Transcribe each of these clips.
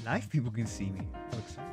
Live people can see me. How exciting.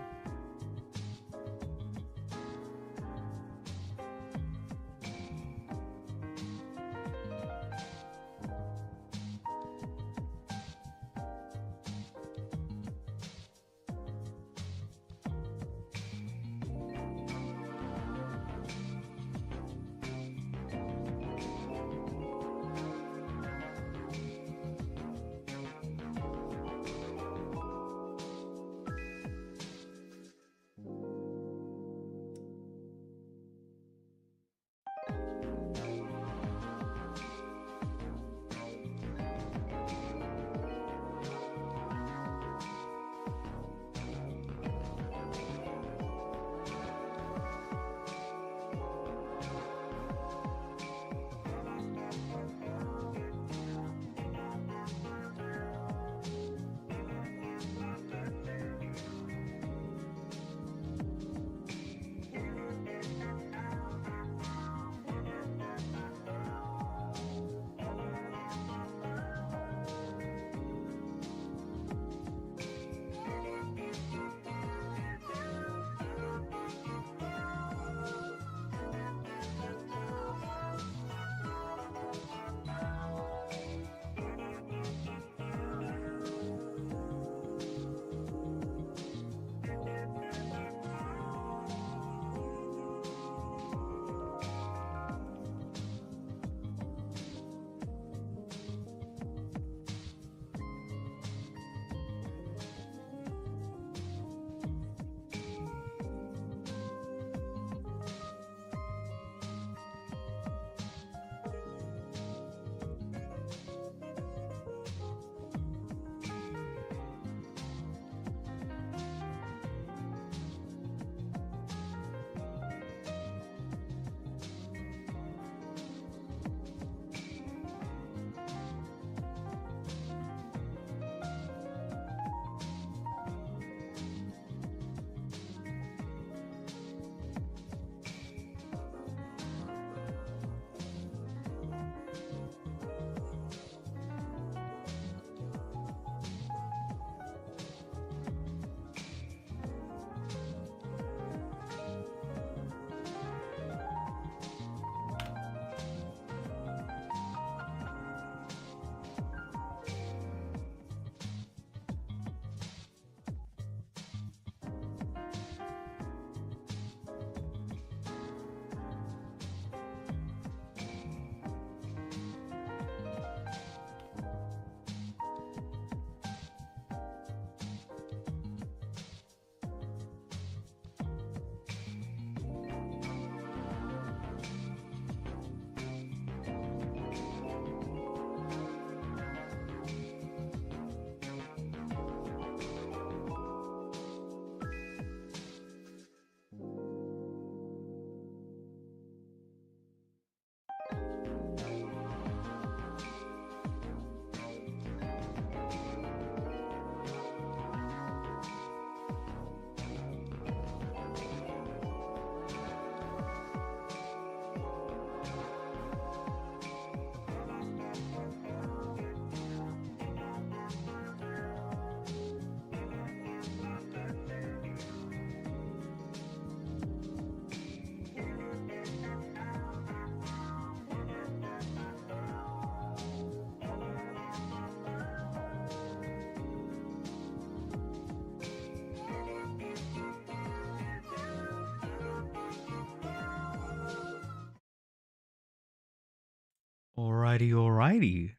Alrighty.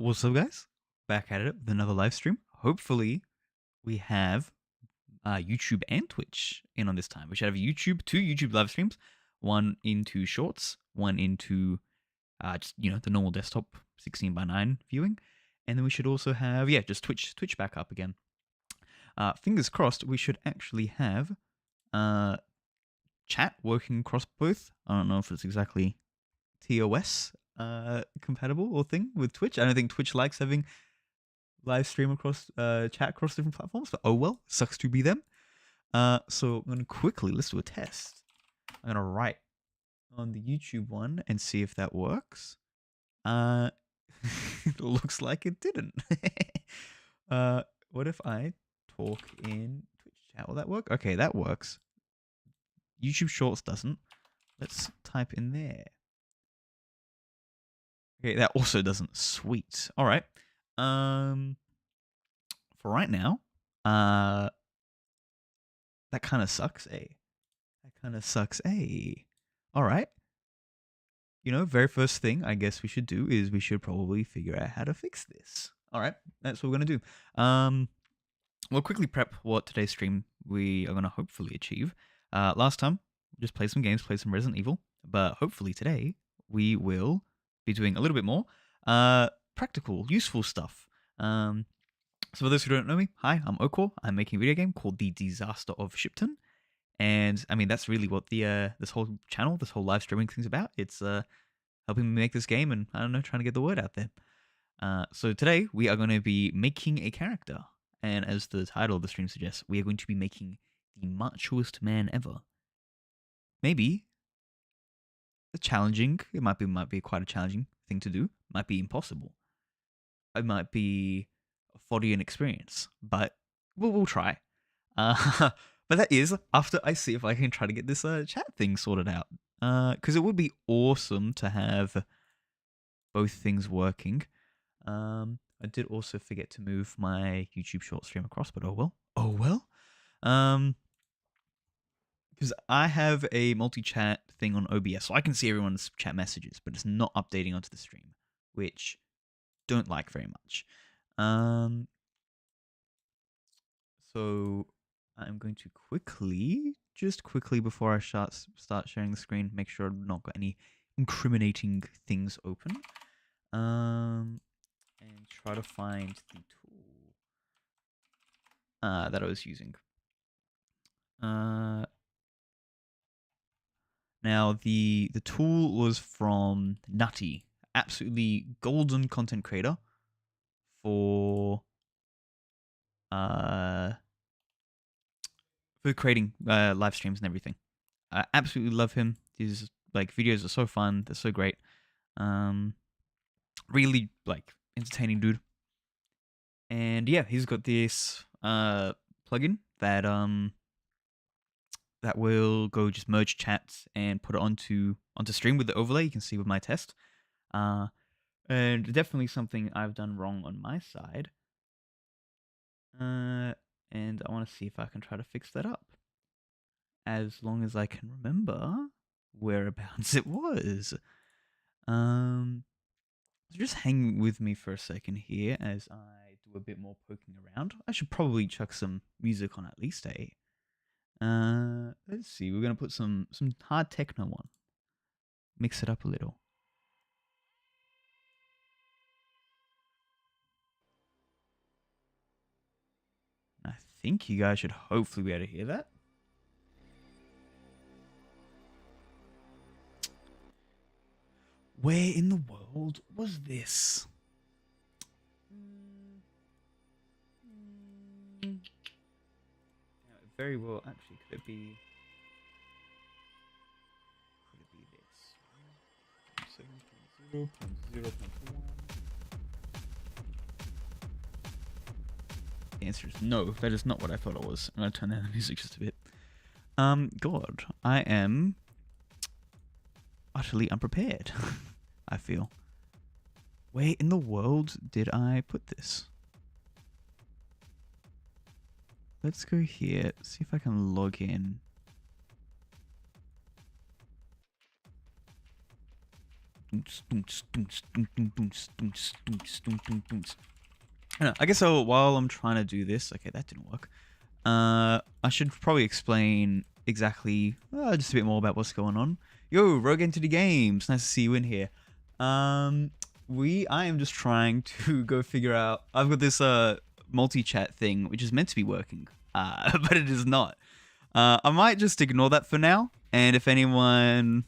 What's up, guys? Back at it with another live stream. Hopefully, we have YouTube and Twitch in on this time. We should have two YouTube live streams, one into Shorts, one into just the normal desktop 16:9 viewing, and then we should also have just Twitch back up again. Fingers crossed, we should actually have chat working across both. I don't know if it's exactly TOS compatible or thing with Twitch. I don't think Twitch likes having live stream across chat across different platforms, but oh well, sucks to be them. So I'm gonna quickly, let's do a test. I'm gonna write on the YouTube one and see if that works. It looks like it didn't. What if I talk in Twitch chat. Will that work? Okay, that works. YouTube Shorts doesn't. Let's type in there. Okay, that also doesn't. Sweet. All right. For right now, that kind of sucks, eh? That kind of sucks, eh? All right. Very first thing I guess we should do is we should probably figure out how to fix this. All right, that's what we're gonna do. We'll quickly prep what today's stream we are gonna hopefully achieve. Last time, just play some games, play some Resident Evil, but hopefully today we will be doing a little bit more practical, useful stuff. So for those who don't know me, hi, I'm Okor. I'm making a video game called The Disaster of Shipton. And I mean, that's really what the this whole channel, this whole live streaming thing's about. It's helping me make this game and, I don't know, trying to get the word out there. So today, we are going to be making a character. And as the title of the stream suggests, we are going to be making the macho-est man ever. Maybe challenging. It might be quite a challenging thing to do. Might be impossible. It might be a 40 an experience, but we'll try. But that is after I see if I can try to get this chat thing sorted out. Because it would be awesome to have both things working. I did also forget to move my YouTube short stream across, but oh well. Oh well. Because I have a multi-chat thing on OBS, so I can see everyone's chat messages, but it's not updating onto the stream, which don't like very much. So I'm going to just quickly before I start sharing the screen, make sure I've not got any incriminating things open. And try to find the tool that I was using. Now the tool was from Nutty, absolutely golden content creator for creating live streams and everything. I absolutely love him. His videos are so fun. They're so great. Really entertaining dude. And yeah, he's got this plugin that that will go just merge chats and put it onto stream with the overlay. You can see with my test. And definitely something I've done wrong on my side. And I want to see if I can try to fix that up. As long as I can remember whereabouts it was. So just hang with me for a second here as I do a bit more poking around. I should probably chuck some music on at least, eh? Let's see. We're gonna put some hard techno on. Mix it up a little. I think you guys should hopefully be able to hear that. Where in the world was this? Very well, actually, could it be this? 0.0.1. The answer is no, that is not what I thought it was. I'm gonna turn down the music just a bit. God, I am utterly unprepared. I feel. Where in the world did I put this? Let's go here, see if I can log in. I guess so. While I'm trying to do this, okay, that didn't work. I should probably explain exactly just a bit more about what's going on. Yo, Rogue Entity Games, nice to see you in here. I am just trying to go figure out. I've got this multi-chat thing which is meant to be working, but it is not. I might just ignore that for now, and if anyone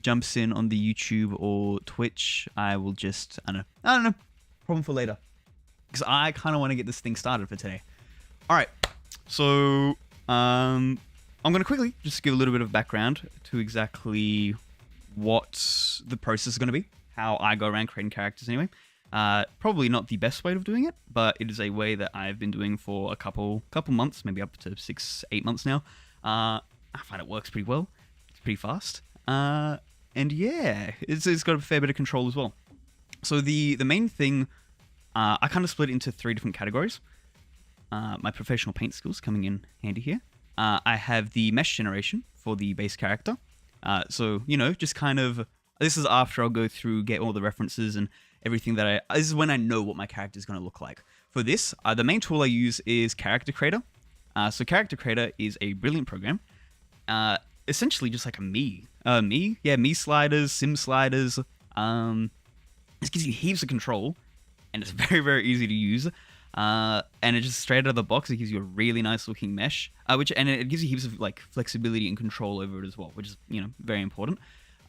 jumps in on the YouTube or Twitch, I will just I don't know, problem for later, because I kind of want to get this thing started for today. All right, so I'm gonna quickly just give a little bit of background to exactly what the process is going to be, how I go around creating characters anyway. Probably not the best way of doing it, but it is a way that I've been doing for a couple months, maybe up to 6-8 months now. I find it works pretty well. It's pretty fast. And yeah, it's got a fair bit of control as well. So the main thing, I kind of split it into 3 different categories. My professional paint skills coming in handy here. I have the mesh generation for the base character. So, just kind of, this is after I'll go through, get all the references and everything this is when I know what my character is going to look like. For this, the main tool I use is Character Creator. So Character Creator is a brilliant program. Essentially just like a me sliders, sim sliders. This gives you heaps of control, and it's very, very easy to use. And it just straight out of the box, it gives you a really nice looking mesh, and it gives you heaps of like flexibility and control over it as well, which is very important.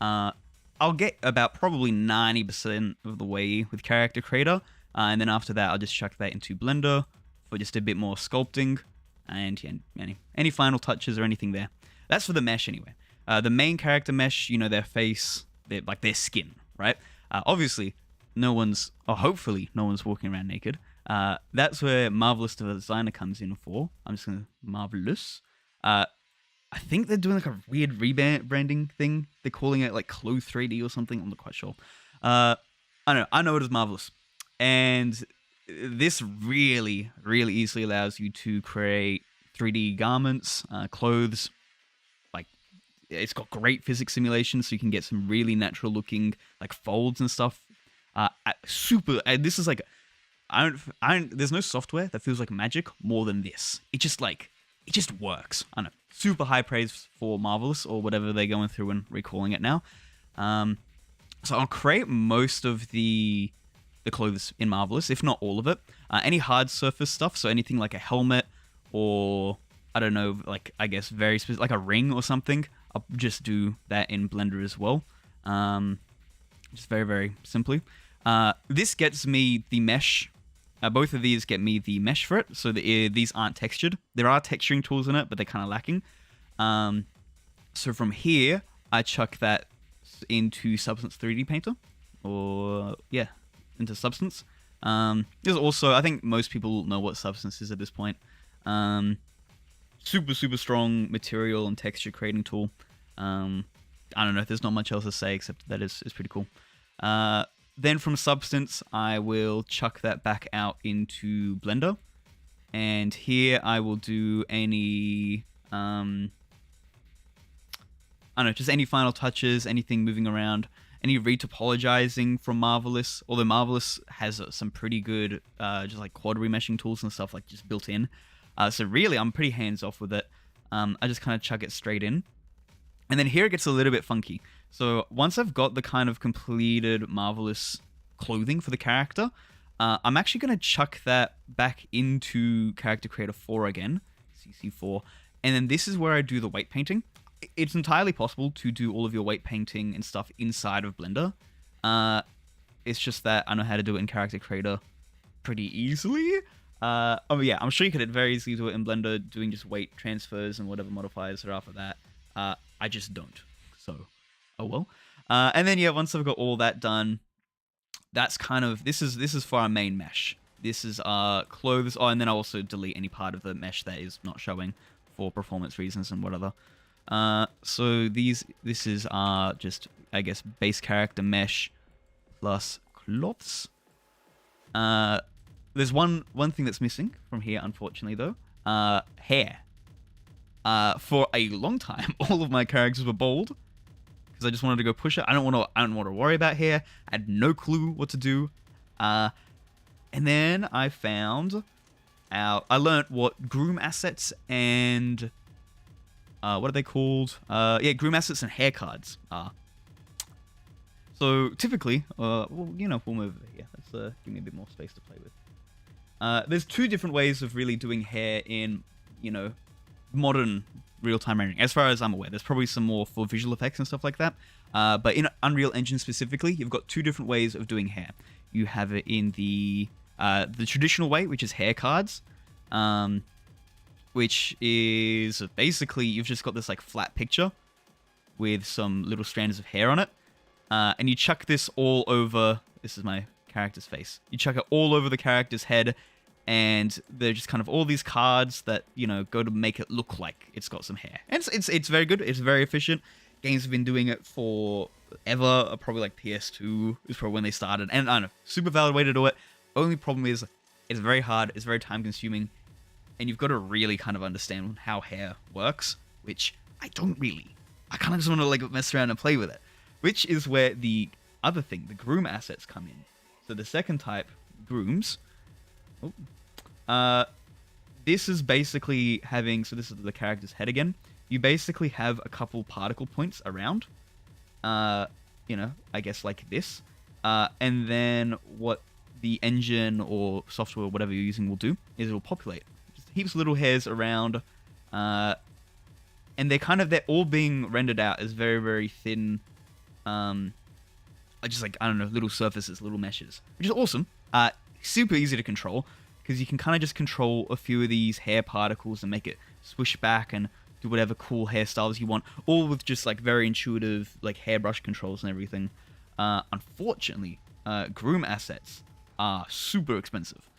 I'll get about probably 90% of the way with Character Creator, and then after that I'll just chuck that into Blender for just a bit more sculpting, and any final touches or anything there. That's for the mesh anyway. The main character mesh, their face, their skin, right? Obviously, hopefully no one's walking around naked. That's where Marvelous Designer comes in for. I'm just gonna Marvelous. I think they're doing like a weird rebranding thing. They're calling it like Clothes 3D or something. I'm not quite sure. I know it as Marvelous, and this really, really easily allows you to create 3D garments, clothes. Like, it's got great physics simulation, so you can get some really natural looking like folds and stuff. This is like, there's no software that feels like magic more than this. It just works. I don't know. Super high praise for Marvelous, or whatever they're going through and recalling it now. So I'll create most of the clothes in Marvelous, if not all of it. Any hard surface stuff, so anything like a helmet, or I don't know, like I guess very specific, like a ring or something, I'll just do that in Blender as well. Just very, very simply. This gets me the mesh. Both of these get me the mesh for it, so these aren't textured. There are texturing tools in it, but they're kind of lacking. So from here, I chuck that into Substance 3D Painter, into Substance. There's also, I think most people know what Substance is at this point. Super, super strong material and texture creating tool. I don't know, there's not much else to say except that it's pretty cool. Then from Substance, I will chuck that back out into Blender. And here I will do any, just any final touches, anything moving around, any retopologizing from Marvelous. Although Marvelous has some pretty good, just like quad remeshing tools and stuff like just built in. So really, I'm pretty hands off with it. I just kind of chuck it straight in. And then here it gets a little bit funky. So once I've got the kind of completed Marvelous clothing for the character, I'm actually going to chuck that back into Character Creator 4 again, CC4. And then this is where I do the weight painting. It's entirely possible to do all of your weight painting and stuff inside of Blender. It's just that I know how to do it in Character Creator pretty easily. I'm sure you could very easily do it in Blender, doing just weight transfers and whatever modifiers are after that. I just don't. So, oh well. And then once I've got all that done, that's kind of, this is for our main mesh. This is our clothes. Oh, and then I'll also delete any part of the mesh that is not showing for performance reasons and whatever. So this is our just, I guess, base character mesh plus cloths. There's one thing that's missing from here, unfortunately, though. Hair. For a long time, all of my characters were bald because I just wanted to go push it. I don't want to worry about hair. I had no clue what to do. And then I found out. I learned what groom assets and what are they called? Groom assets and hair cards are. So typically, we'll move over here. Let's give me a bit more space to play with. There's 2 different ways of really doing hair in, modern real-time rendering. As far as I'm aware, there's probably some more for visual effects and stuff like that. But in Unreal Engine specifically, you've got 2 different ways of doing hair. You have it in the traditional way, which is hair cards, which is basically you've just got this like flat picture with some little strands of hair on it, and you chuck this all over. This is my character's face. You chuck it all over the character's head, and they're just kind of all these cards that, you know, go to make it look like it's got some hair. And it's very good. It's very efficient. Games have been doing it for ever. Probably like PS2 is probably when they started. And I don't know, super valid way to do it. Only problem is it's very hard. It's very time consuming. And you've got to really kind of understand how hair works, which I don't really. I kind of just want to like mess around and play with it, which is where the other thing, the groom assets, come in. So the second type, grooms. This is basically having, so this is the character's head again. You basically have a couple particle points around, you know, I guess like this. And then what the engine or software, whatever you're using, will do is it will populate just heaps of little hairs around. And they're all being rendered out as very, very thin, just like, I don't know, little surfaces, little meshes, which is awesome. Super easy to control, because you can kind of just control a few of these hair particles and make it swish back and do whatever cool hairstyles you want, all with just like very intuitive like hairbrush controls and everything. Unfortunately, groom assets are super expensive.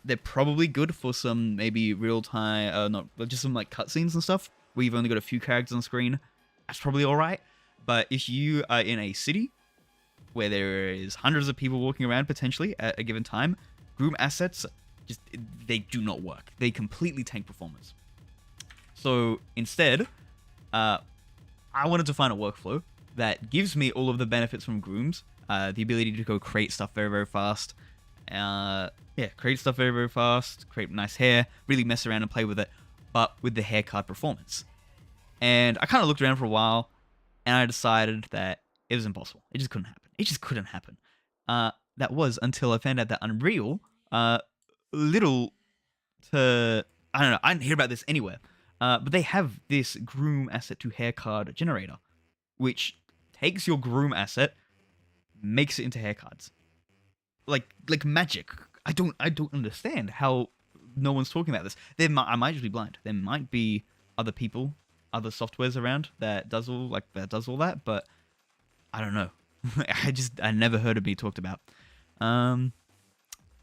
They're probably good for some maybe real-time, not just some like cutscenes and stuff where you've only got a few characters on screen. That's probably all right. But if you are in a city where there is hundreds of people walking around potentially at a given time, groom assets they do not work. They completely tank performance. So instead, I wanted to find a workflow that gives me all of the benefits from grooms, the ability to go create stuff very, very fast. Create stuff very, very fast, create nice hair, really mess around and play with it, but with the haircut performance. And I kind of looked around for a while, and I decided that it was impossible. It just couldn't happen. It just couldn't happen. That was until I found out that Unreal, I don't know, I didn't hear about this anywhere. But they have this groom asset to hair card generator, which takes your groom asset, makes it into hair cards. Like magic. I don't understand how no one's talking about this. I might just be blind. There might be other people, other softwares around that does all that, but I don't know. I never heard it be talked about.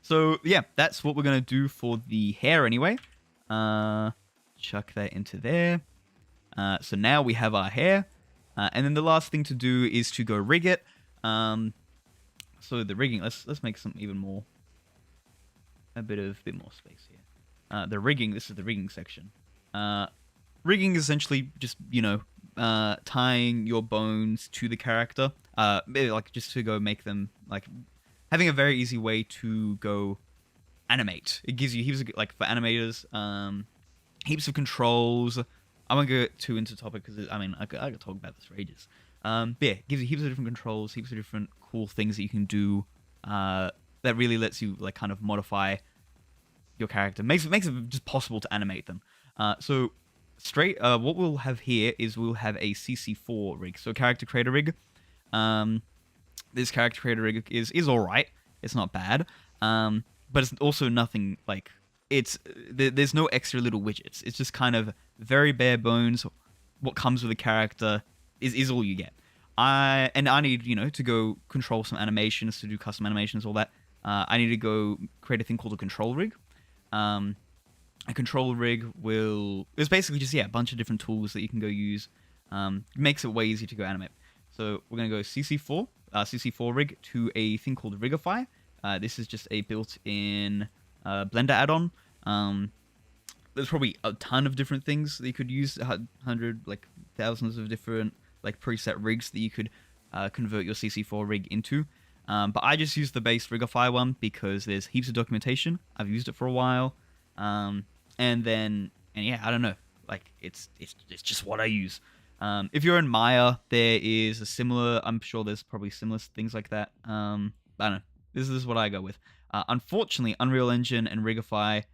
So yeah, that's what we're gonna do for the hair anyway. Chuck that into there. So now we have our hair, and then the last thing to do is to go rig it. So the rigging, let's make some even more, a bit more space here. The rigging, this is the rigging section. Rigging is essentially just, you know, tying your bones to the character, like just to go make them, like, having a very easy way to go animate. It gives you heaps of, like, for animators, heaps of controls. I won't go too into the topic because, I mean, I could talk about this for ages. But yeah, it gives you heaps of different controls, heaps of different cool things that you can do, that really lets you, like, kind of modify your character. Makes it just possible to animate them. So what we'll have here is we'll have a CC4 rig, so character creator rig. This character creator rig is all right. It's not bad, but it's also nothing like there's no extra little widgets. It's just kind of very bare bones. What comes with a character is all you get. I need, you know, to go control some animations, to do custom animations, all that. I need to go create a thing called a control rig. A control rig is basically just, a bunch of different tools that you can go use. Makes it way easier to go animate. So we're going to go CC4 rig to a thing called Rigify. This is just a built-in Blender add-on. There's probably a ton of different things that you could use, thousands of different like preset rigs that you could convert your CC4 rig into. But I just use the base Rigify one because there's heaps of documentation. I've used it for a while. I don't know. Like it's just what I use. If you're in Maya, there is a similar. I'm sure there's probably similar things like that. I don't know. This is what I go with. Unfortunately, Unreal Engine and Rigify,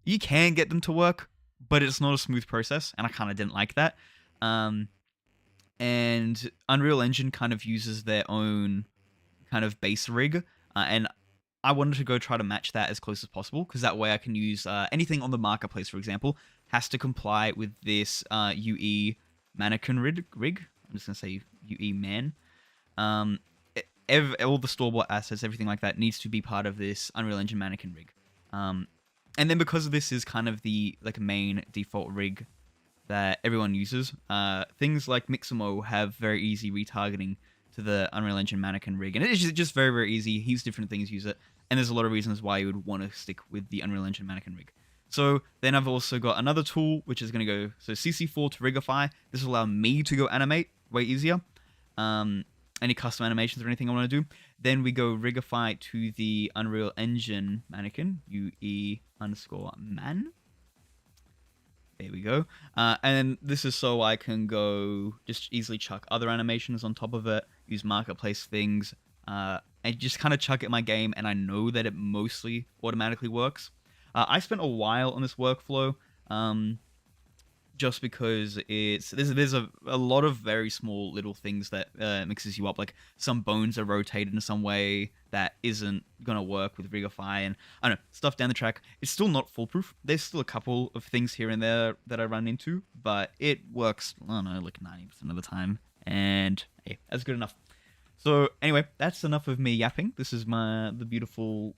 you can get them to work, but it's not a smooth process, and I kind of didn't like that. And Unreal Engine kind of uses their own kind of base rig, and I wanted to go try to match that as close as possible, because that way I can use anything on the marketplace, for example, has to comply with this UE mannequin rig. I'm just going to say UE man. all the store-bought assets, everything like that, needs to be part of this Unreal Engine mannequin rig. And then because this is kind of the main default rig that everyone uses, things like Mixamo have very easy retargeting to the Unreal Engine mannequin rig, and it's just very, very easy. Heaps different things use it, and there's a lot of reasons why you would want to stick with the Unreal Engine mannequin rig. So then I've also got another tool, which is going to go, so CC4 to Rigify. This will allow me to go animate way easier. Any custom animations or anything I want to do. Then we go Rigify to the Unreal Engine mannequin, UE_man. There we go. And this is so I can go just easily chuck other animations on top of it, use marketplace things, and just kind of chuck it in my game, and I know that it mostly automatically works. I spent a while on this workflow, just because there's a lot of very small little things that mixes you up. Like some bones are rotated in some way that isn't gonna work with Rigify, and I don't know, stuff down the track. It's still not foolproof. There's still a couple of things here and there that I run into, but it works, I don't know, like 90% of the time, and hey, that's good enough. So anyway, that's enough of me yapping. This is the beautiful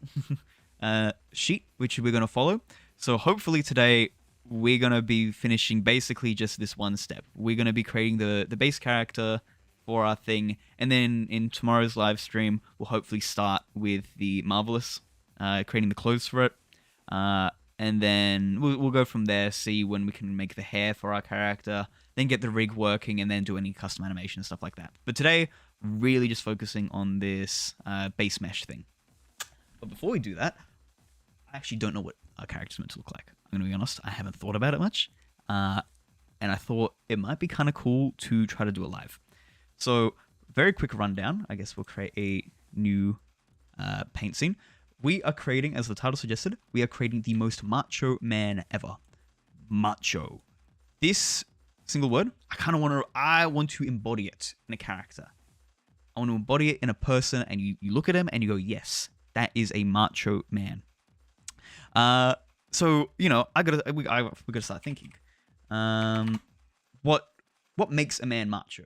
sheet which we're gonna follow. So hopefully today we're going to be finishing basically just this one step. We're going to be creating the base character for our thing, and then in tomorrow's live stream, we'll hopefully start with the Marvelous, creating the clothes for it, and then we'll go from there, see when we can make the hair for our character, then get the rig working, and then do any custom animation and stuff like that. But today, really just focusing on this base mesh thing. But before we do that, I actually don't know what our character's meant to look like. I'm going to be honest, I haven't thought about it much, and I thought it might be kind of cool to try to do it live. So, very quick rundown. I guess we'll create a new paint scene. We are creating, as the title suggested, we are creating the most macho man ever. Macho. This single word, I want to embody it in a character. I want to embody it in a person, and you look at him and you go, yes, that is a macho man. So, you know, we gotta start thinking. What makes a man macho?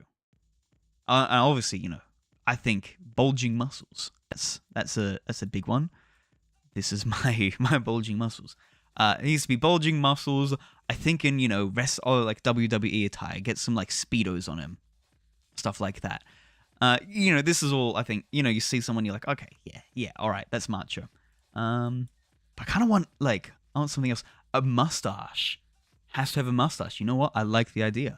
Obviously, you know, I think bulging muscles. That's a big one. This is my bulging muscles. It needs to be bulging muscles. I think in, you know, like WWE attire, get some like Speedos on him, stuff like that. You know, this is all, I think, you know, you see someone, you're like, okay, yeah, all right, that's macho. But I kind of want something else. A mustache. Has to have a mustache. You know what? I like the idea.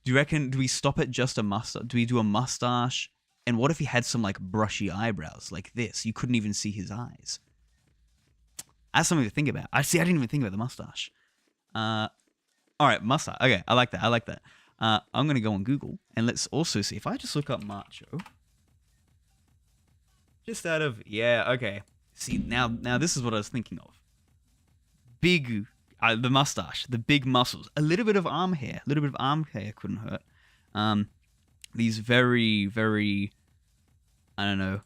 Do we stop at just a mustache? Do we do a mustache? And what if he had some like brushy eyebrows like this? You couldn't even see his eyes. That's something to think about. I didn't even think about the mustache. All right, mustache. Okay, I like that. I'm going to go on Google, and let's also see. If I just look up macho. Just out of, yeah, okay. See, now this is what I was thinking of. Big, the mustache, the big muscles, a little bit of arm hair couldn't hurt. These very, very, I don't know.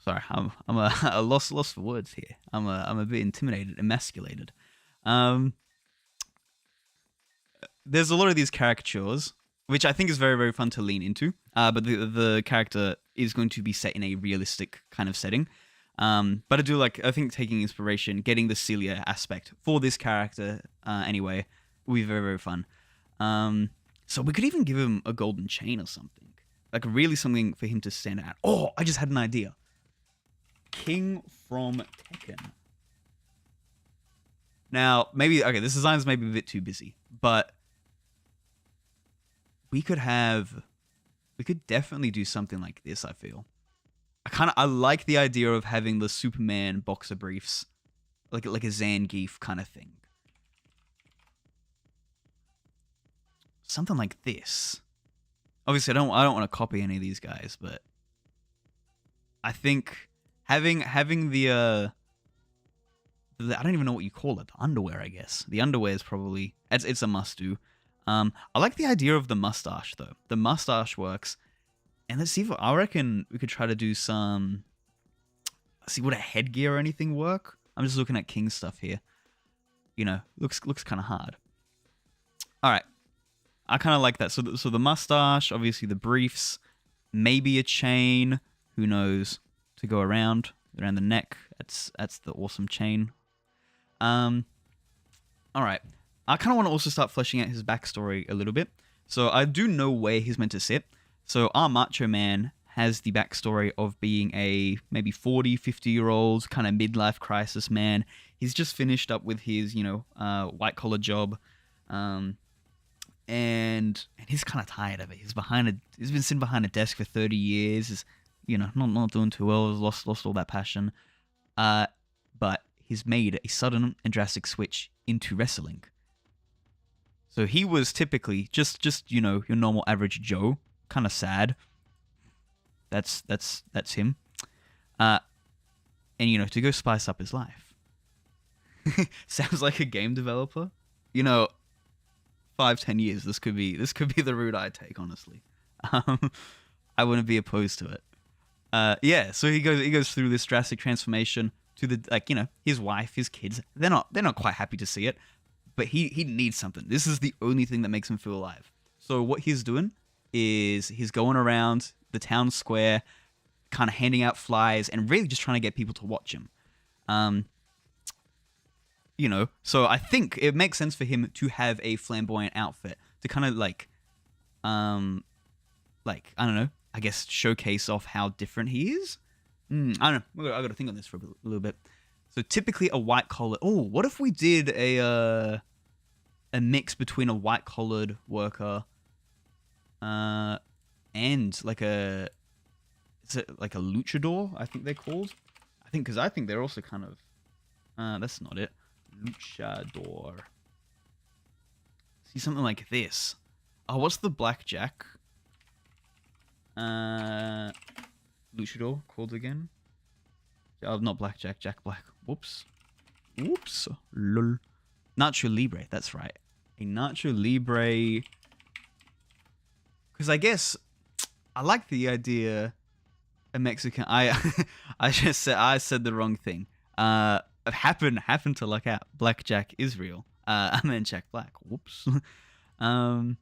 Sorry, I'm a lost for words here. I'm a bit intimidated, emasculated. There's a lot of these caricatures, which I think is very, very fun to lean into. But the character is going to be set in a realistic kind of setting. But I think taking inspiration, getting the Celia aspect for this character anyway, will be very, very fun. So we could even give him a golden chain or something. Like really something for him to stand out. Oh, I just had an idea. King from Tekken. Now, this design's maybe a bit too busy, but we could definitely do something like this, I feel. I like the idea of having the Superman boxer briefs, like a Zangief kind of thing. Something like this. Obviously, I don't want to copy any of these guys, but I think having the I don't even know what you call it, the underwear, I guess. The underwear is probably it's a must do. I like the idea of the mustache though. The mustache works. And let's see if I reckon we could try to do some. See, would a headgear or anything work? I'm just looking at King stuff here. You know, looks kind of hard. All right, I kind of like that. So the mustache, obviously the briefs. maybe a chain. Who knows? To go around the neck. That's the awesome chain. All right. I kind of want to also start fleshing out his backstory a little bit. So I do know where he's meant to sit. So our Macho Man has the backstory of being a maybe 40, 50-year-old kind of midlife crisis man. He's just finished up with his, white collar job. And he's kind of tired of it. He's been sitting behind a desk for 30 years. Is not doing too well. Has lost all that passion. But he's made a sudden and drastic switch into wrestling. So he was typically just your normal average Joe, kind of sad. That's him. And to go spice up his life. Sounds like a game developer. 5-10 years, this could be the route I take, honestly. I wouldn't be opposed to it. Yeah, so he goes through this drastic transformation to his wife, his kids. They're not quite happy to see it, but he needs something. This is the only thing that makes him feel alive. So what he's doing is he's going around the town square, kind of handing out flyers and really just trying to get people to watch him. So I think it makes sense for him to have a flamboyant outfit to kind of I don't know, I guess showcase off how different he is. I don't know. I got to think on this for a little bit. So typically a white collar. Oh, what if we did a mix between a white collared worker, and like a luchador? I think they're called. I think they're also kind of. That's not it. Luchador. See something like this. Oh, what's the blackjack? Luchador called again? Oh, not blackjack, Jack Black. Whoops. Lol. Nacho Libre, that's right. A Nacho Libre. Because I guess I like the idea. A Mexican. I said the wrong thing. Happened to luck out. Blackjack is real. I meant Jack Black. Whoops. I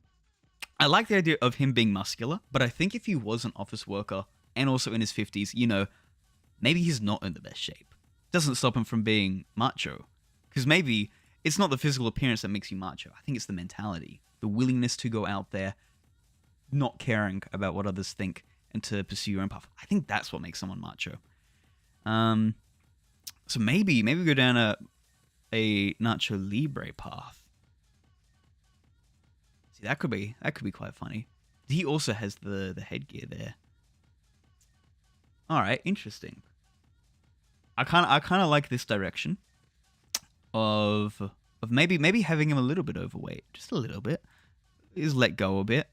like the idea of him being muscular, but I think if he was an office worker and also in his 50s, maybe he's not in the best shape. Doesn't stop him from being macho. Because maybe it's not the physical appearance that makes you macho. I think it's the mentality. The willingness to go out there, not caring about what others think, and to pursue your own path. I think that's what makes someone macho. So maybe go down a Nacho Libre path. See, that could be quite funny. He also has the headgear there. All right, interesting. I kind of like this direction of maybe having him a little bit overweight, just a little bit. He's let go a bit.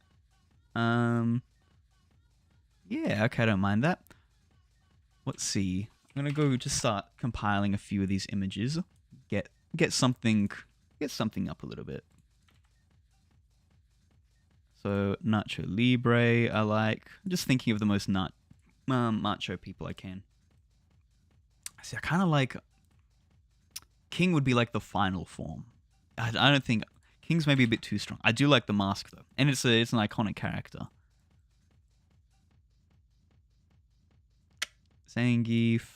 Yeah, okay, I don't mind that. Let's see. I'm gonna go just start compiling a few of these images. Get something up a little bit. So Nacho Libre, I like. I'm just thinking of the most macho people I can. See, I kind of like King would be like the final form. I don't think King's maybe a bit too strong. I do like the mask though, and it's an iconic character. Zangief.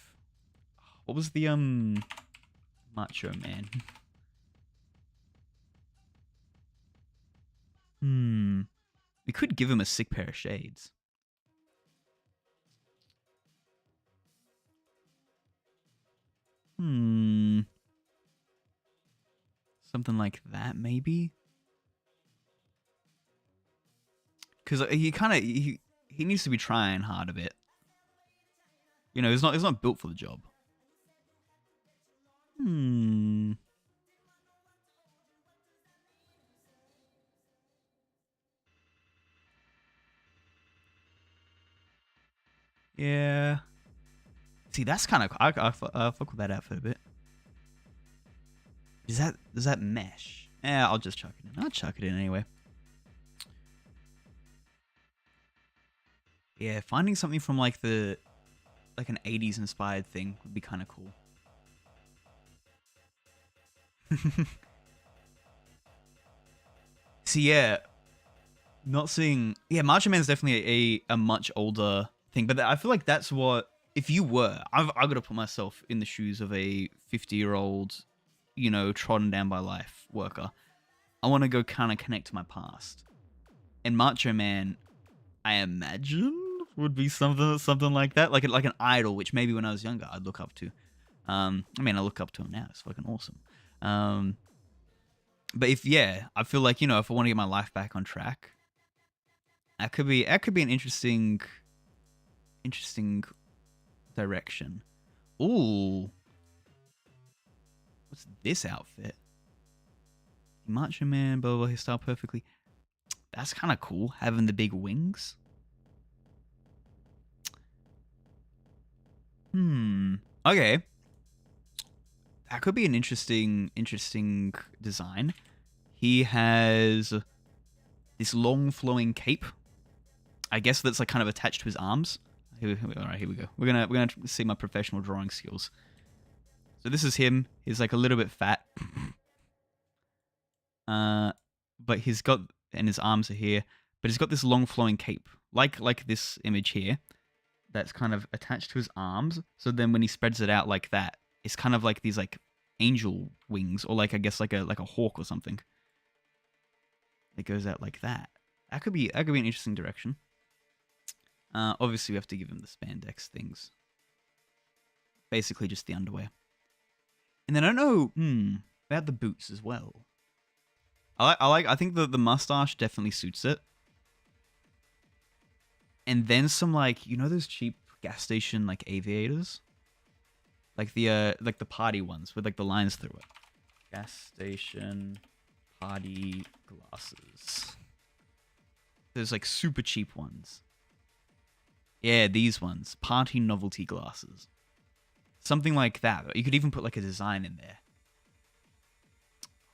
What was the Macho Man? We could give him a sick pair of shades. Something like that, maybe? Because he needs to be trying hard a bit. He's not built for the job. Yeah. See, that's kind of... I'll fuck with that out for a bit. Does that mesh? Yeah, I'll just chuck it in. I'll chuck it in anyway. Yeah, finding something from like an 80s inspired thing would be kind of cool. See, yeah, Not seeing. Yeah, Macho Man's definitely a much older thing, but I feel like that's what. If you were, I've got to put myself in the shoes of a 50-year-old, you know, trodden down by life worker. I want to go kind of connect to my past. And Macho Man, I imagine, would be something like that, like an idol, which maybe when I was younger I'd look up to. I mean, I look up to him now. It's fucking awesome. But I feel like, you know, if I want to get my life back on track, that could be an interesting direction. Ooh, what's this outfit? Macho Man, blah blah, his style perfectly. That's kind of cool, having the big wings. Okay. That could be an interesting design. He has this long flowing cape. I guess that's like kind of attached to his arms. All right, here we go. We're gonna see my professional drawing skills. So this is him. He's like a little bit fat, but he's got, and his arms are here. But he's got this long flowing cape, like this image here, that's kind of attached to his arms. So then when he spreads it out like that, it's kind of like these like angel wings, or like I guess like a hawk or something. It goes out like that. That could be an interesting direction. Obviously we have to give him the spandex things. Basically just the underwear. And then I don't know about the boots as well. I think the mustache definitely suits it. And then some, like, you know those cheap gas station like aviators? Like the party ones with like the lines through it. Gas station party glasses. There's like super cheap ones. Yeah, these ones. Party novelty glasses. Something like that. You could even put like a design in there.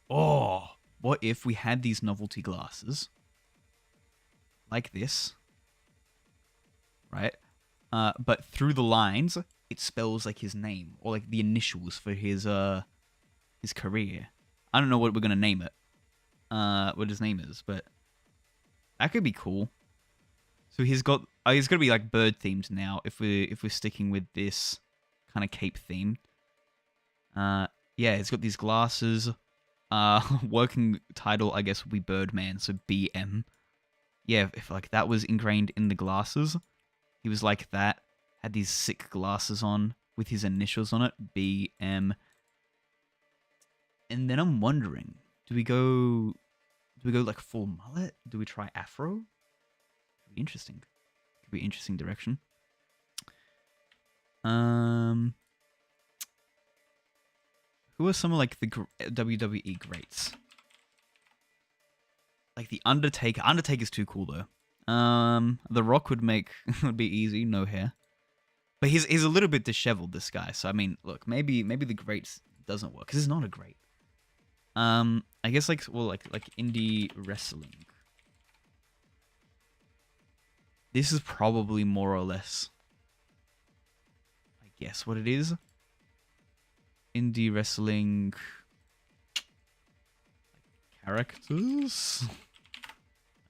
Oh, what if we had these novelty glasses like this, right? But through the lines, it spells like his name, or like the initials for his career. I don't know what we're gonna name it. What his name is, but that could be cool. So he's gonna be like bird themed now if we're sticking with this kind of cape theme. Yeah, he's got these glasses. Working title I guess would be Birdman, so BM. Yeah, if like that was ingrained in the glasses, he was like that. Had these sick glasses on with his initials on it, BM. And then I'm wondering, do we go like full mullet? Do we try afro? Could be interesting. Could be interesting direction. Who are some of like the WWE greats? Like the Undertaker. Undertaker's too cool though. The Rock would be easy, no hair. But he's a little bit disheveled, this guy. So I mean, look, maybe the greats doesn't work because he's not a great. I guess like indie wrestling. This is probably more or less, I guess, what it is. Indie wrestling characters.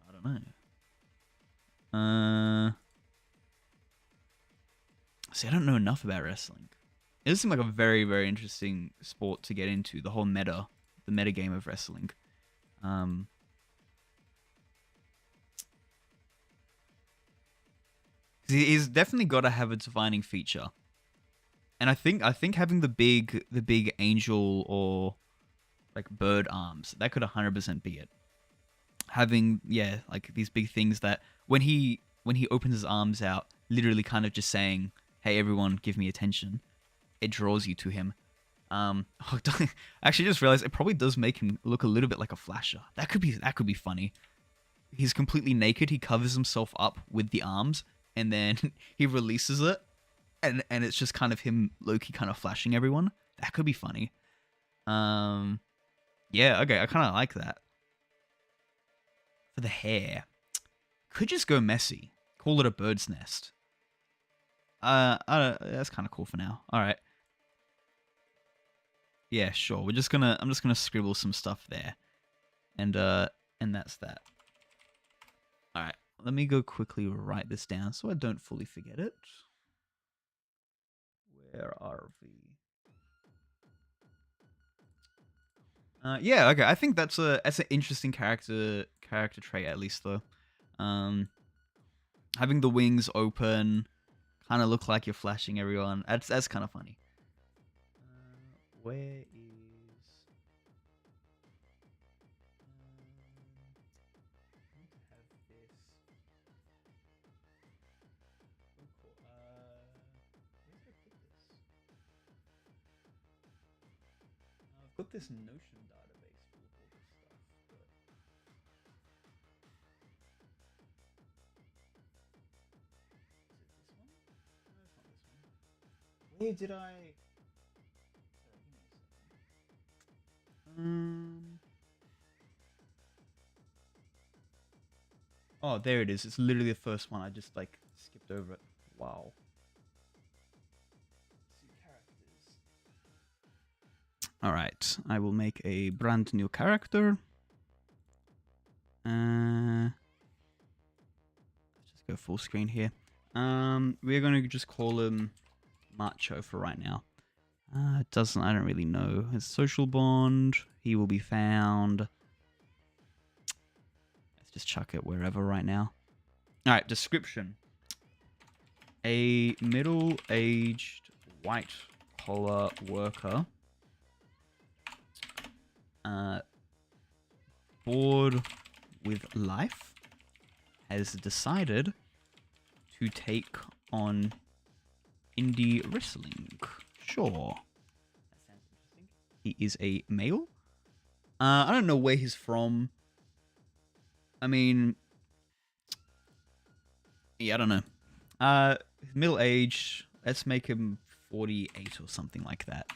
I don't know. See, I don't know enough about wrestling. It does seem like a very, very interesting sport to get into. The whole meta game of wrestling. He's definitely got to have a defining feature, and I think having the big angel or like bird arms, that could 100% be it. Having like these big things that when he opens his arms out, literally kind of just saying, "Hey everyone, give me attention," it draws you to him. I actually just realized it probably does make him look a little bit like a Flasher. That could be funny. He's completely naked. He covers himself up with the arms, and then he releases it, and it's just kind of him, Loki, kind of flashing everyone. That could be funny. Yeah, okay, I kind of like that. For the hair, could just go messy. Call it a bird's nest. That's kind of cool for now. All right. Yeah, sure. I'm just gonna scribble some stuff there, and that's that. All right, let me go quickly write this down so I don't fully forget it. Where are we? Yeah, okay. I think that's an interesting character trait at least though. Um, having the wings open, kind of look like you're flashing everyone. That's kind of funny. Where is? I need to have this. Oh, cool. Where did I put this? I've got this Notion database full of all this stuff, but is it this one? No, it's not this one. Where did I? Sorry, give me a second. Oh, there it is. It's literally the first one. I just like skipped over it. Wow. See characters. All right, I will make a brand new character. Let's just go full screen here. We're gonna just call him Macho for right now. It doesn't. I don't really know his social bond. He will be found. Let's just chuck it wherever right now. All right, description. A middle-aged white-collar worker, bored with life, has decided to take on indie wrestling. Sure. That sounds interesting. He is a male. I don't know where he's from. I mean, yeah, I don't know. Middle age. Let's make him 48 or something like that.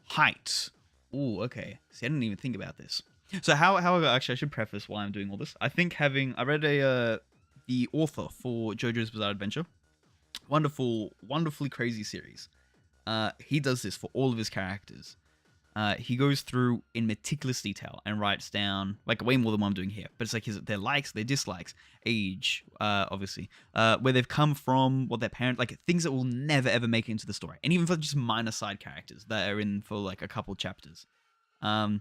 Height. Ooh, okay. See, I didn't even think about this. So however, actually, I should preface why I'm doing all this. I think I read the author for JoJo's Bizarre Adventure. Wonderful, wonderfully crazy series. He does this for all of his characters. He goes through in meticulous detail and writes down like way more than what I'm doing here. But it's like their likes, their dislikes, age, obviously, where they've come from, what their parents like, things that will never ever make it into the story, and even for just minor side characters that are in for like a couple chapters. And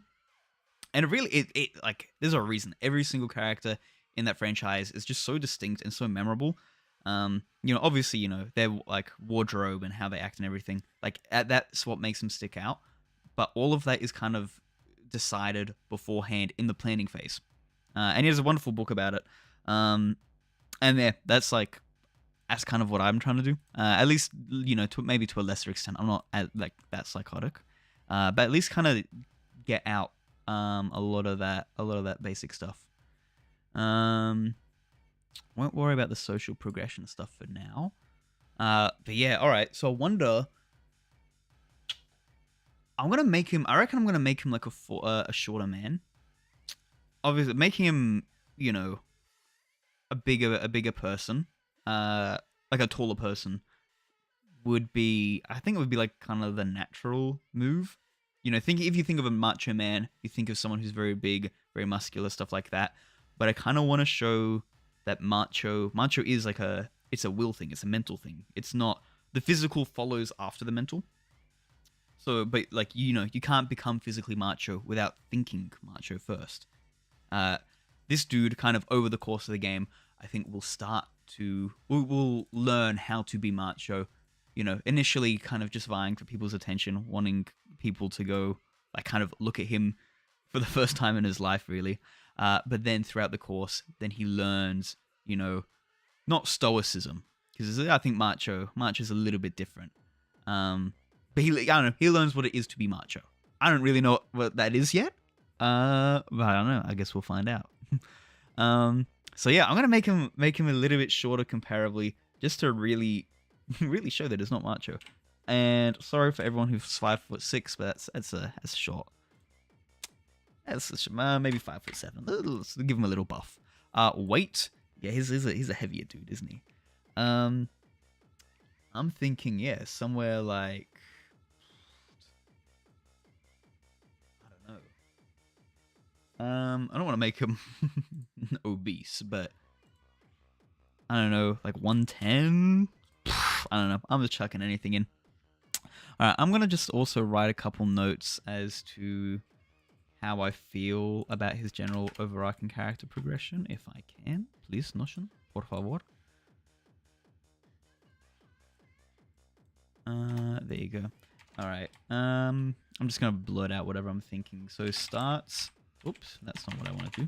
it really, like, there's a reason every single character in that franchise is just so distinct and so memorable. Obviously, their like wardrobe and how they act and everything, like that's what makes them stick out. But all of that is kind of decided beforehand in the planning phase. And he has a wonderful book about it. And yeah, that's kind of what I'm trying to do. At least, maybe to a lesser extent. I'm not like that psychotic, but at least kind of get out a lot of that basic stuff. Won't worry about the social progression stuff for now. But yeah, all right. So I wonder. I reckon I'm gonna make him like a shorter man. Obviously, making him, a bigger person, like a taller person, I think it would be like kind of the natural move. If you think of a macho man, you think of someone who's very big, very muscular, stuff like that. But I kind of want to show that macho is like it's a will thing, it's a mental thing. It's not, the physical follows after the mental. So, but like, you can't become physically macho without thinking macho first. This dude kind of over the course of the game, I think we'll learn how to be macho. Initially kind of just vying for people's attention, wanting people to go like kind of look at him for the first time in his life, really. But then throughout the course, then he learns, not stoicism, because I think macho is a little bit different. But I don't know, he learns what it is to be macho. I don't really know what that is yet. But I don't know. I guess we'll find out. So yeah, I'm gonna make him a little bit shorter comparably, just to really, really show that it's not macho. And sorry for everyone who's 5'6", but that's short. That's maybe 5'7". Let's give him a little buff. Weight, yeah, he's a heavier dude, isn't he? I'm thinking, yeah, somewhere like, I don't know, I don't want to make him obese, but I don't know, like 110. I don't know. I'm just chucking anything in. All right, I'm gonna just also write a couple notes as to how I feel about his general overarching character progression, if I can. Please, Notion, por favor. There you go. All right. I'm just gonna blurt out whatever I'm thinking. So starts. Oops, that's not what I want to do.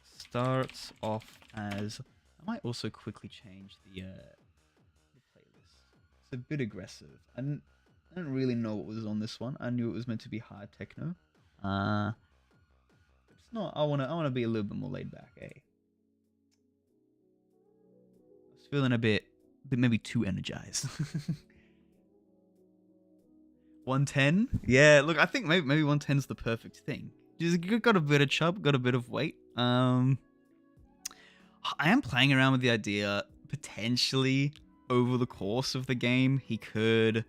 Starts off as. I might also quickly change the playlist. It's a bit aggressive. I didn't really know what was on this one. I knew it was meant to be hard techno. It's not. I wanna be a little bit more laid back, eh? I was feeling a bit maybe too energized. 110? Yeah, look, I think maybe 110 is the perfect thing. Just got a bit of chub, got a bit of weight. I am playing around with the idea, potentially, over the course of the game, he could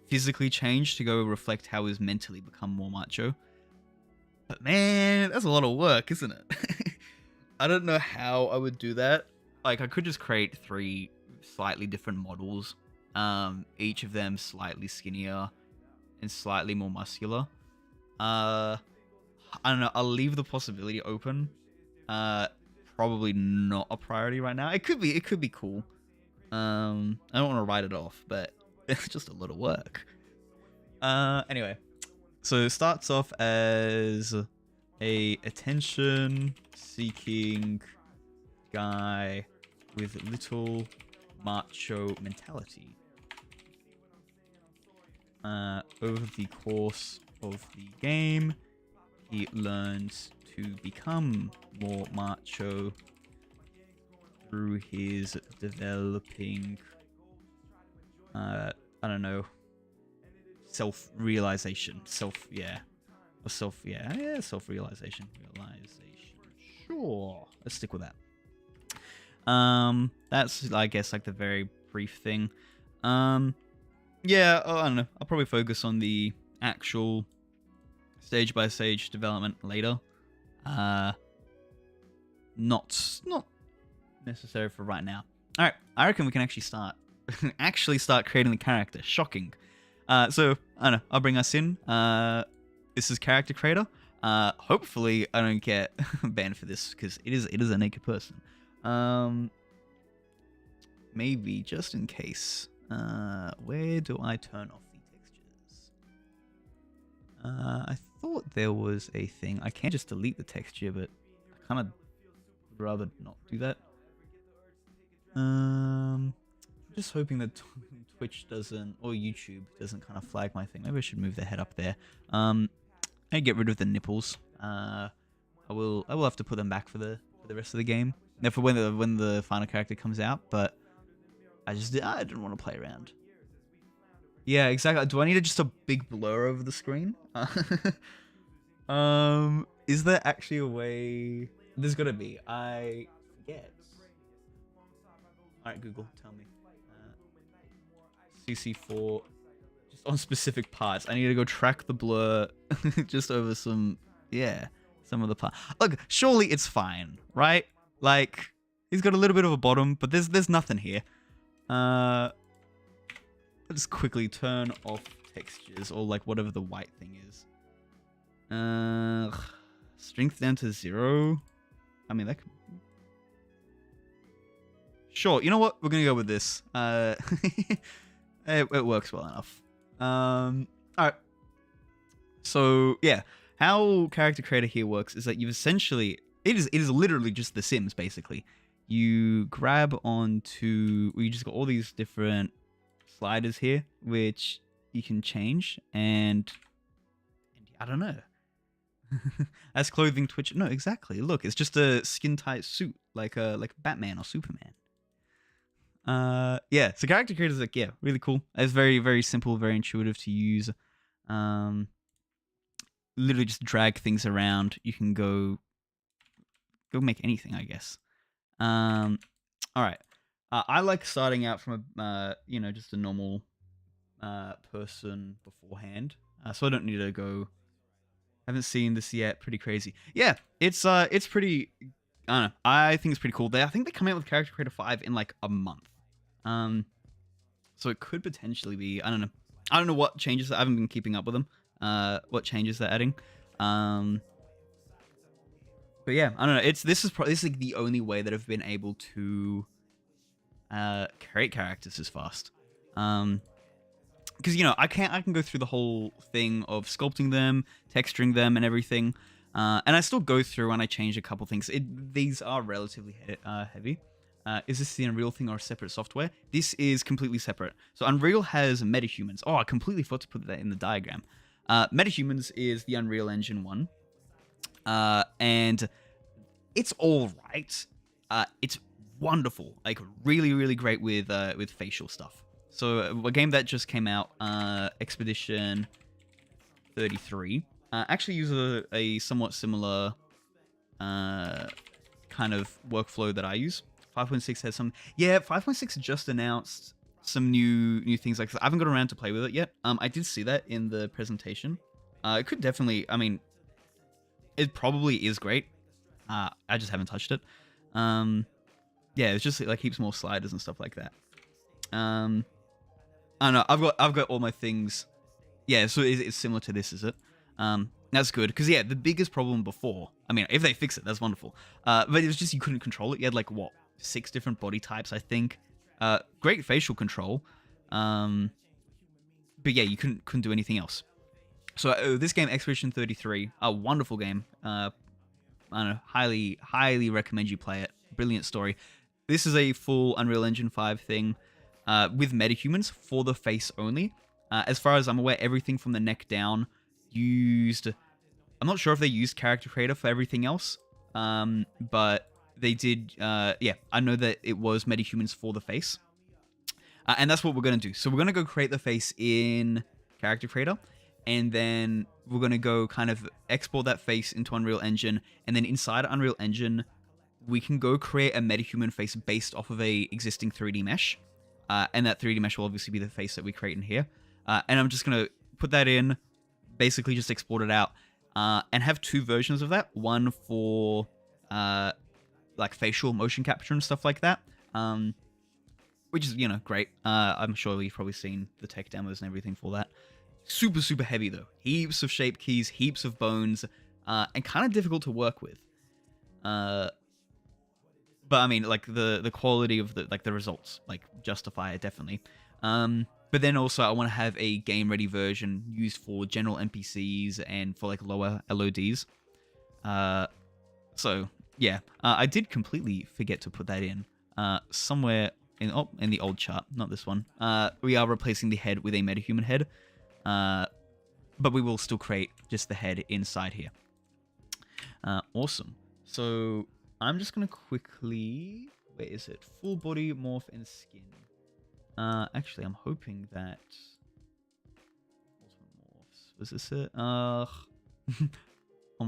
physically change to go reflect how he's mentally become more macho. But man, that's a lot of work, isn't it? I don't know how I would do that. Like, I could just create 3 slightly different models, each of them slightly skinnier and slightly more muscular. I don't know. I'll leave the possibility open. Probably not a priority right now. It could be cool. I don't want to write it off, but it's just a lot of work. Anyway, so it starts off as a attention-seeking guy with little macho mentality. Over the course of the game, he learns to become more macho through his developing, I don't know, self-realization. Self-realization. Sure. Let's stick with that. That's, I guess, like the very brief thing. Yeah, I don't know. I'll probably focus on the actual stage-by-stage development later. Not necessary for right now. All right, I reckon we can actually start creating the character. Shocking. So I don't know. I'll bring us in. This is character creator. Hopefully I don't get banned for this because it is a naked person. Maybe just in case. Where do I turn off the textures? I thought there was a thing. I can't just delete the texture, but I kind of would rather not do that. Just hoping that Twitch doesn't, or YouTube doesn't kind of flag my thing. Maybe I should move the head up there. And get rid of the nipples. I will have to put them back for the rest of the game. Now for when the final character comes out, but I didn't want to play around. Yeah, exactly. Do I need just a big blur over the screen? Is there actually a way? There's gotta be. I forget. Alright, Google, tell me. CC4, just on specific parts. I need to go track the blur just over some of the parts. Look, surely it's fine, right? Like, he's got a little bit of a bottom, but there's nothing here. Let's just quickly turn off textures, or like whatever the white thing is. Strength down to 0. I mean, that could... Sure, you know what? We're gonna go with this. It works well enough. Alright. So, yeah. How character creator here works is that you've essentially... It is literally just The Sims, basically. You grab onto... You just got all these different sliders here, which you can change, and I don't know. As clothing Twitch... No, exactly. Look, it's just a skin-tight suit, like Batman or Superman. Yeah, so character creators, like, yeah, really cool. It's very, very simple, very intuitive to use. Literally just drag things around. You can go make anything, I guess. All right. I like starting out from a, just a normal person beforehand. so I don't need to go. Haven't seen this yet. Pretty crazy. Yeah, it's pretty. I don't know. I think it's pretty cool. I think they come out with Character Creator 5 in like a month. So it could potentially be. I don't know. I don't know what changes. I haven't been keeping up with them. What changes they're adding. But yeah, I don't know. This is like the only way that I've been able to create characters this fast. Because I can go through the whole thing of sculpting them, texturing them, and everything. And I still go through and I change a couple things. These are relatively heavy. Is this the Unreal thing or a separate software? This is completely separate. So Unreal has metahumans. Oh, I completely forgot to put that in the diagram. Metahumans is the Unreal Engine one. And it's all right. It's wonderful. Like really, really great with facial stuff. So a game that just came out, Expedition 33, actually uses a somewhat similar kind of workflow that I use. 5.6 has some. Yeah, 5.6 just announced some new things like that. I haven't got around to play with it yet. I did see that in the presentation. It could definitely. I mean, it probably is great. I just haven't touched it. Yeah, it's just like heaps more sliders and stuff like that. I don't know. I've got all my things. Yeah, so it's similar to this, is it? That's good because yeah, the biggest problem before. I mean, if they fix it, that's wonderful. But it was just you couldn't control it. You had like what 6 different body types, I think. Great facial control. But yeah, you couldn't do anything else. So this game, Expedition 33, a wonderful game. I don't know, highly recommend you play it. Brilliant story. This is a full Unreal Engine 5 thing with metahumans for the face only. As far as I'm aware, everything from the neck down used. I'm not sure if they used Character Creator for everything else, but they did. Yeah, I know that it was metahumans for the face, and that's what we're gonna do. So we're gonna go create the face in Character Creator, and then we're gonna go kind of export that face into Unreal Engine, and then inside Unreal Engine, we can go create a metahuman face based off of a existing 3D mesh, and that 3D mesh will obviously be the face that we create in here. And I'm just gonna put that in, basically just export it out, and have 2 versions of that. One for like facial motion capture and stuff like that, which is great. I'm sure you've probably seen the tech demos and everything for that. Super heavy though. Heaps of shape keys, heaps of bones, and kind of difficult to work with. But I mean, like the quality of the results like justify it definitely. But then also I want to have a game ready version used for general NPCs and for like lower LODs. So yeah, I did completely forget to put that in somewhere in the old chart, not this one. We are replacing the head with a metahuman head, but we will still create just the head inside here. Awesome. So I'm just gonna quickly, where is it? Full body, morph, and skin. Actually, I'm hoping that ultimate morphs. Was this it? I'm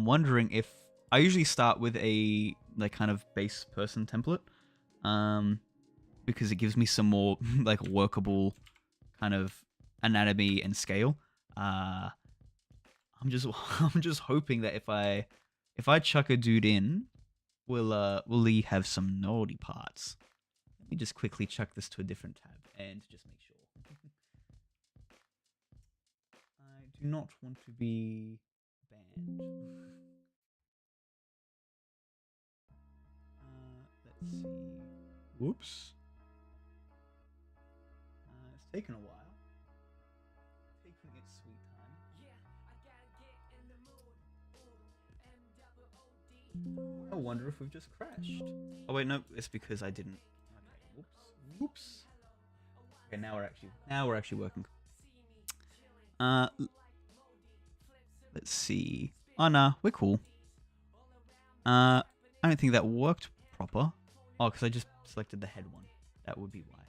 wondering if I usually start with a like kind of base person template, because it gives me some more like workable kind of anatomy and scale. I'm just hoping that if I chuck a dude in, will he have some naughty parts? Let me just quickly chuck this to a different tab and just make sure. I do not want to be banned. Let's see. Whoops. It's taken a while. Taking its sweet time. I wonder if we've just crashed. Oh wait, no, it's because I didn't. Okay, whoops. Okay, now we're actually working. Let's see. Oh no, we're cool. I don't think that worked proper. Oh, because I just selected the head one. That would be why.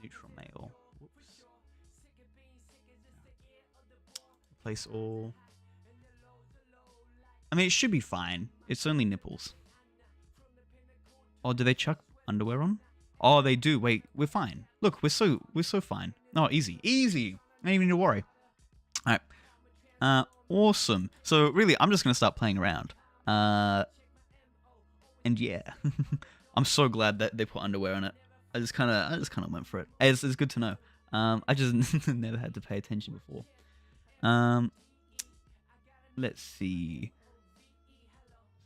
Neutral male. Whoops. Replace all. I mean, it should be fine. It's only nipples. Oh, do they chuck underwear on? Oh, they do. Wait, we're fine. Look, we're so fine. Oh, easy. Don't even need to worry. All right. Awesome. So really, I'm just gonna start playing around. And yeah, I'm so glad that they put underwear on it. I just kind of went for it. It's good to know. I just never had to pay attention before. Let's see.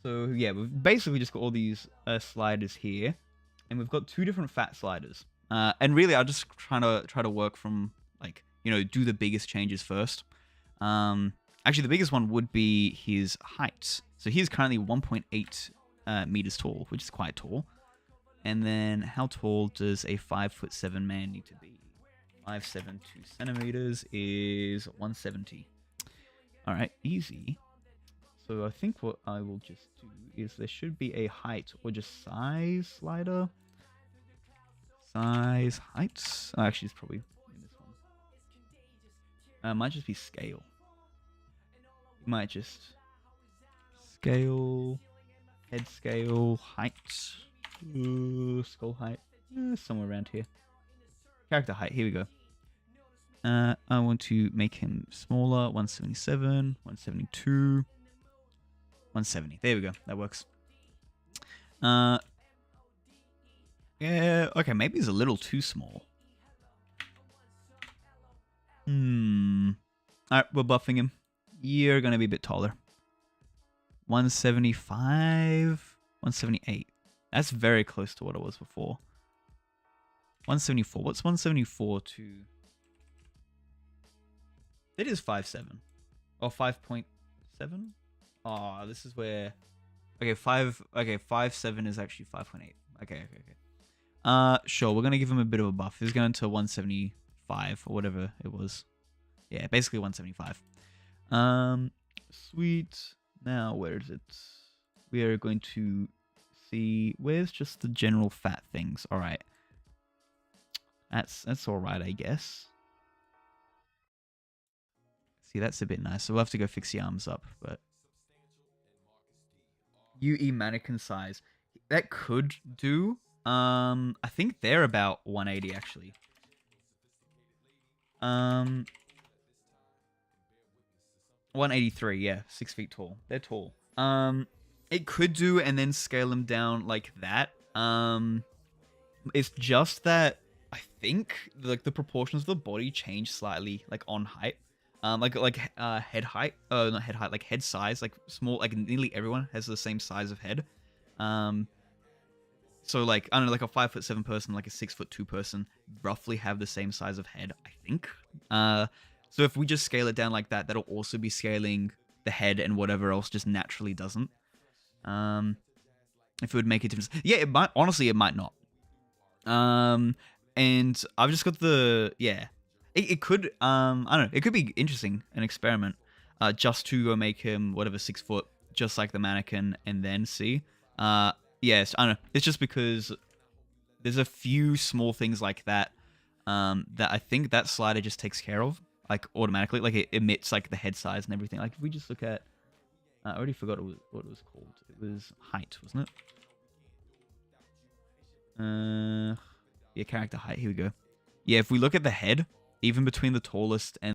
So yeah, we've basically just got all these sliders here, and we've got 2 different fat sliders. And really, I'll just try to work from like do the biggest changes first. Actually, the biggest one would be his height. So he's currently 1.8 meters tall, which is quite tall. And then how tall does a 5'7" man need to be? 5'7", 2 centimeters is 170. All right, easy. So I think what I will just do is there should be a height or just size slider. Size, heights. Oh, actually, it's probably in this one. Might just be scale. Might just scale, head scale, height, skull height, somewhere around here. Character height, here we go. I want to make him smaller, 177, 172, 170. There we go, that works. Yeah, okay, maybe he's a little too small. Alright, we're buffing him. You're gonna be a bit taller. 175, 178. That's very close to what it was before. 174. What's 174 to? It is 5'7". Or 5.7? Oh, this is where. Okay, 5'7" is actually 5.8. Okay. Sure, we're gonna give him a bit of a buff. He's going to 175 or whatever it was. Yeah, basically 175. Sweet. Now, where is it? We are going to see. Where's just the general fat things? All right. That's all right, I guess. See, that's a bit nice. So we'll have to go fix the arms up, but UE mannequin size. That could do. I think they're about 180 actually. 183, yeah, 6 feet tall. They're tall. It could do and then scale them down like that. It's just that I think like the proportions of the body change slightly, like on height. Head height. Not head height, like head size. Like small, like nearly everyone has the same size of head. So like I don't know, like a 5'7" person, like a 6'2" person, roughly have the same size of head, I think. So if we just scale it down like that, that'll also be scaling the head and whatever else just naturally doesn't. If it would make a difference, yeah, it might. Honestly, it might not. And I've just got the It could I don't know. It could be interesting, an experiment, just to go make him whatever 6 foot, just like the mannequin, and then see. Yes, I don't know. It's just because there's a few small things like that that I think that slider just takes care of, like automatically. Like it emits like the head size and everything. Like if we just look at, I already forgot what it was called. It was height, wasn't it? Yeah, character height. Here we go. Yeah, if we look at the head, even between the tallest and